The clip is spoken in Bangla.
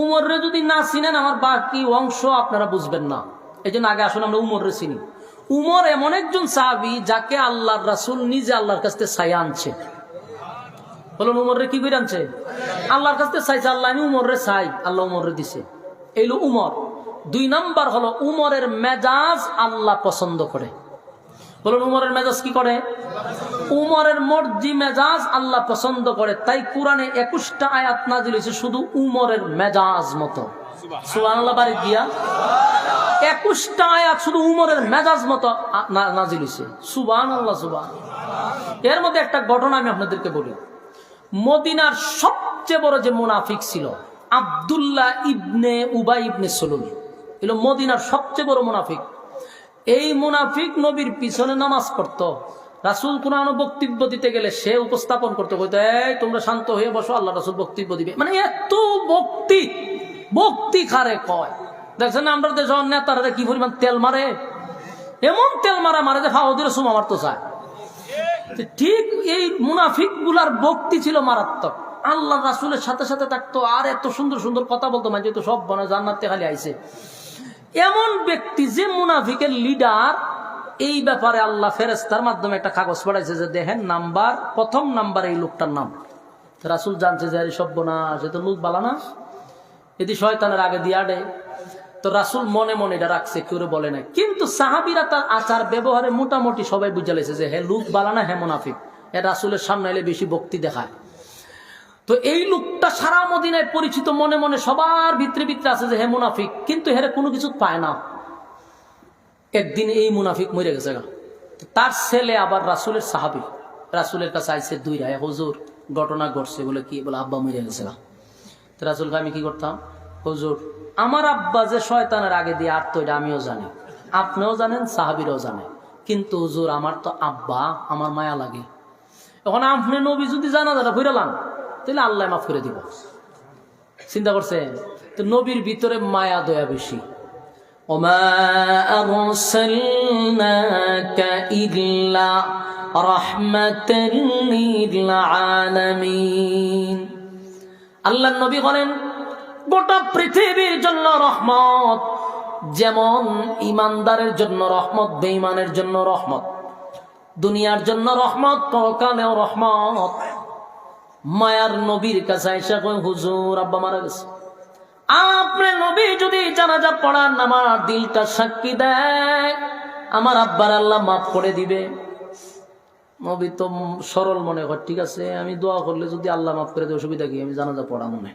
উমররে যদি না চিনেন আমার বাকি অংশ আপনারা বুঝবেন না। এই জন্য আগে আসলে আমরা উমররে চিনি। উমর এমন একজন সাহাবী যাকে আল্লাহর রাসূল নিজে আল্লাহর কাছ থেকে ছায়া আনছে। বলুন উমররে কি করে আনছে? আল্লাহর কাছ থেকে চাইছে, আল্লাহ আমি উমররে চাই, আল্লাহ উমররে দিছে। এই হলো উমর। 2 নাম্বার হলো উমরের মেজাজ আল্লাহ পছন্দ করে। বলুন উমরের মেজাজ কি করে? উমরের মর্জি মেজাজ আল্লাহ পছন্দ করে। তাই কোরআনে 21টা আয়াত নাজিল হয়েছে শুধু উমরের মেজাজ মতো। সুবহানাল্লাহ বাড়ি দিয়া 21টা আয়াত শুধু উমরের মেজাজ মতো নাজিল হয়েছে। সুবহানাল্লাহ সুবহানাল্লাহ। এর মধ্যে একটা ঘটনা আমি আপনাদেরকে বলি। মদিনার সবচেয়ে বড় যে মুনাফিক ছিল আব্দুল্লাহ ইবনে উবাই ইবনে সুলুল, এলো মদিনার সবচেয়ে বড় মুনাফিক। এই মুনাফিক নবীর পিছনে নামাজ পড়তো। রাসূল কোরআন বক্তব্য দিতে গেলে সে উপস্থাপন করতে বলতো, এই তোমরা শান্ত হয়ে বসো, আল্লাহ রাসূল বক্তব্য দিবে। মানে এত ভক্তি খারে কয়। দেখছেন আমরা দেশের নেতারা কি পরিমাণ তেল মারে, এমন তেল মারে যে ফাউদির সুমা মারতো চায়। ঠিক এই মুনাফিক গুলার ভক্তি ছিল মারাত্মক। আল্লাহ রাসূলের সাথে সাথে থাকতো আর এত সুন্দর সুন্দর কথা বলতো, মানে তো সব বনে জান্নাতে খালি আইছে। এমন ব্যক্তি যে মুনাফিকের লিডার, এই ব্যাপারে আল্লাহ ফেরেশতার মাধ্যমে একটা কাগজ পাঠাইছে যে দেখেন নাম্বার, প্রথম নাম্বার এই লোকটার নাম। রাসূল জানছে যে সব বনা সে তো লোক বালা না, এদি শয়তানের আগে দিয়া দে। তো রাসূল মনে মনে এটা রাখছে, কেউ বলে না। কিন্তু সাহাবীরা তার আচার ব্যবহারে মোটামুটি সবাই বুঝে লেছে যে হে লোক বালা না, হে মুনাফিক। এ রাসূলের সামনে এলে বেশি ভক্তি দেখায়। তো এই লোকটা সারা মদিনায় পরিচিত, মনে মনে সবার ভিতরে ভিতরে আছে যে হে মুনাফিক, কিন্তু হেরে কোনো কিছু পায় না। একদিন এই মুনাফিক মরে গেছে। তার ছেলে আবার রাসূলের সাহাবী, রাসূলের কাছে আইছে 2 রায়, হুজুর ঘটনা ঘটছে। বলে কি? বলে আব্বা মরে গেছে। তো রাসূলকে আমি কি করতাম? হুজুর আমার আব্বা যে শয়তানের আগে দিয়ে আটতো এটা আমিও জানি, আপনিও জানেন, সাহাবীরাও জানে, কিন্তু হুজুর আমার তো আব্বা, আমার মায়া লাগে। এখন আপনি নবী যদি জানাজাটা ফিরালাম তাহলে আল্লাহ মাফ করে দিব। চিন্তা করছেন? তো নবীর ভিতরে মায়া দয়া বেশি। ওমা আরসালনাকা ইল্লা রাহমাতাল লিল আলামিন। আল্লাহর নবী বলেন গোটা পৃথিবীর জন্য রহমত। যেমন ইমানদারের জন্য রহমত, বেঈমানের জন্য রহমত, দুনিয়ার জন্য রহমত, পরকালেও রহমত। মায়ার নবীর কাছে আইসা কই, হুজুর আব্বা মারা গেছে। আপনি নবী যদি জানাজা পড়ান, আমার দিলটা সাক্ষী দেয় আমার আব্বার আল্লাহ মাফ করে দিবে। নবী তো সরল মনে হয়, ঠিক আছে আমি দোয়া করলে যদি আল্লাহ মাফ করে দেয় অসুবিধা কি, আমি জানাজা পড়া মনে।